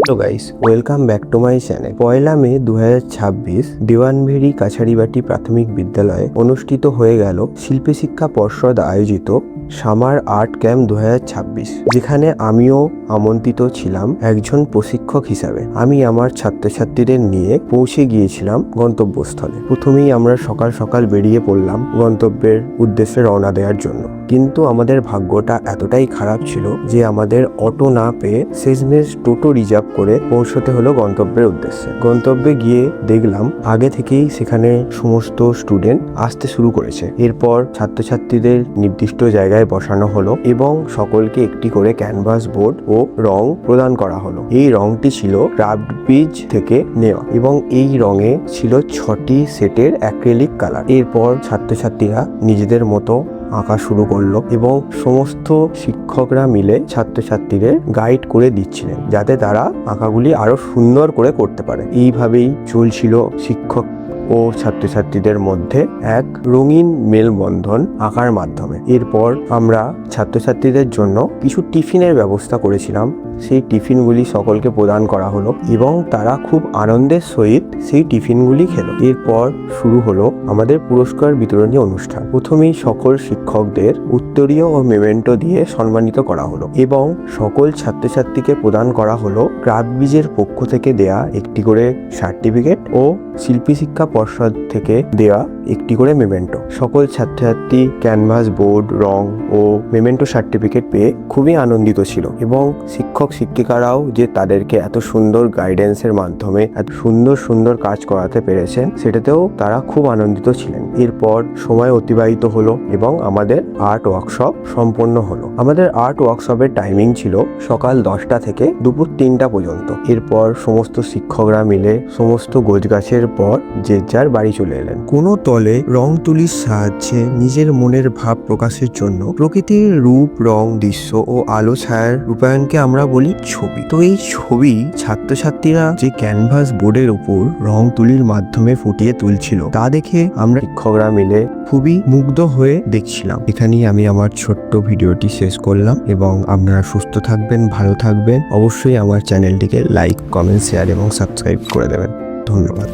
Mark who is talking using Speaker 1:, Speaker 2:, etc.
Speaker 1: Hello guys, welcome back to my channel. 1 মে 2026 দেওয়ানভেড়ি কাছারিবাটি প্রাথমিক বিদ্যালয়ে অনুষ্ঠিত হয়ে গেল শিল্পী শিক্ষা পর্ষদ আয়োজিত সামার আর্ট ক্যাম্প 2026, যেখানে আমিও আমন্ত্রিত ছিলাম একজন প্রশিক্ষক হিসাবে। আমি আমার ছাত্রছাত্রীদের নিয়ে পৌঁছে গিয়েছিলাম গন্তব্যস্থলে। প্রথমেই আমরা সকাল সকাল বেরিয়ে পড়লাম গন্তব্যের উদ্দেশ্যে রওনা দেওয়ার জন্য, কিন্তু আমাদের ভাগ্যটা এতটাই খারাপ ছিল যে আমাদের অটো না পেয়ে শেষমেশ টোটো রিজার্ভ করে পৌঁছতে হলো গন্তব্যের উদ্দেশ্যে। গন্তব্যে গিয়ে দেখলাম আগে থেকেই সেখানে সমস্ত স্টুডেন্ট আসতে শুরু করেছে। এরপর ছাত্রছাত্রীদের নির্দিষ্ট জায়গায় বসানো হলো এবং সকলকে একটি করে ক্যানভাস বোর্ড ও রং প্রদান করা হলো। এই রংটি ছিল ক্রাফট বীজ থেকে নেওয়া এবং এই রঙে ছিল 6টি সেটের অ্যাক্রিলিক কালার। এরপর ছাত্রছাত্রীরা নিজেদের মতো আঁকা শুরু করলো এবং সমস্ত শিক্ষকরা মিলে ছাত্রছাত্রীদের গাইড করে দিচ্ছিলেন যাতে তারা আঁকাগুলি আরো সুন্দর করে করতে পারে। এইভাবেই চলছিল শিক্ষক ও ছাত্রছাত্রীদের মধ্যে এক রঙিন মেলবন্ধন আঁকার মাধ্যমে। এরপর আমরা ছাত্রছাত্রীদের জন্য কিছু টিফিনের ব্যবস্থা করেছিলাম। সেই টিফিনগুলি সকলকে প্রদান করা হলো এবং তারা খুব আনন্দের সহিত সেই টিফিনগুলি খেলো। এরপর শুরু হলো আমাদের পুরস্কার বিতরণী অনুষ্ঠান। প্রথমেই সকল শিক্ষকদের উত্তরীয় ও মেমেন্টো দিয়ে সম্মানিত করা হলো এবং সকল ছাত্রছাত্রীকে প্রদান করা হলো ক্রাফট বীজের পক্ষ থেকে দেয়া একটি করে সার্টিফিকেট ও শিল্পী শিক্ষা পর্ষদ থেকে দেওয়া একটি করে মেমেন্টো। সকল ছাত্রছাত্রী ক্যানভাস বোর্ড, রং ও মেমেন্টো সার্টিফিকেট পেয়ে খুবই আনন্দিত ছিল এবং শিক্ষক শিক্ষিকারাও যে তাদেরকে এত সুন্দর গাইডেন্সের মাধ্যমে এত সুন্দর সুন্দর কাজ করাতে পেরেছেন সেটাতেও তারা খুব আনন্দিত ছিলেন। এরপর সময় অতিবাহিত হলো এবং আমাদের আর্ট ওয়ার্কশপ সম্পন্ন হলো। আমাদের আর্ট ওয়ার্কশপের টাইমিং ছিল সকাল 10টা থেকে দুপুর 3টা পর্যন্ত। এরপর সমস্ত শিক্ষকরা মিলে সমস্ত গোছগাছের পর যে যার বাড়ি চলে এলেন। কোনো তলে রং তুলির সাহায্যে নিজের মনের ভাব প্রকাশের জন্য প্রকৃতির রূপ, রং, দৃশ্য ও আলো ছায়ার রূপায়ণকে আমরা বলি ছবি। তো এই ছবি ছাত্রছাত্রীরা যে ক্যানভাস বোর্ডের উপর রং তুলির মাধ্যমে ফুটিয়ে তুলছিল তা দেখে আমরা শিক্ষকরা মিলে খুবই মুগ্ধ হয়ে দেখছিলাম। এখানেই আমি আমার ছোট্ট ভিডিওটি শেষ করলাম এবং আপনারা সুস্থ থাকবেন, ভালো থাকবেন। অবশ্যই আমার চ্যানেলটিকে লাইক, কমেন্ট, শেয়ার এবং সাবস্ক্রাইব করে দেবেন। ধন্যবাদ।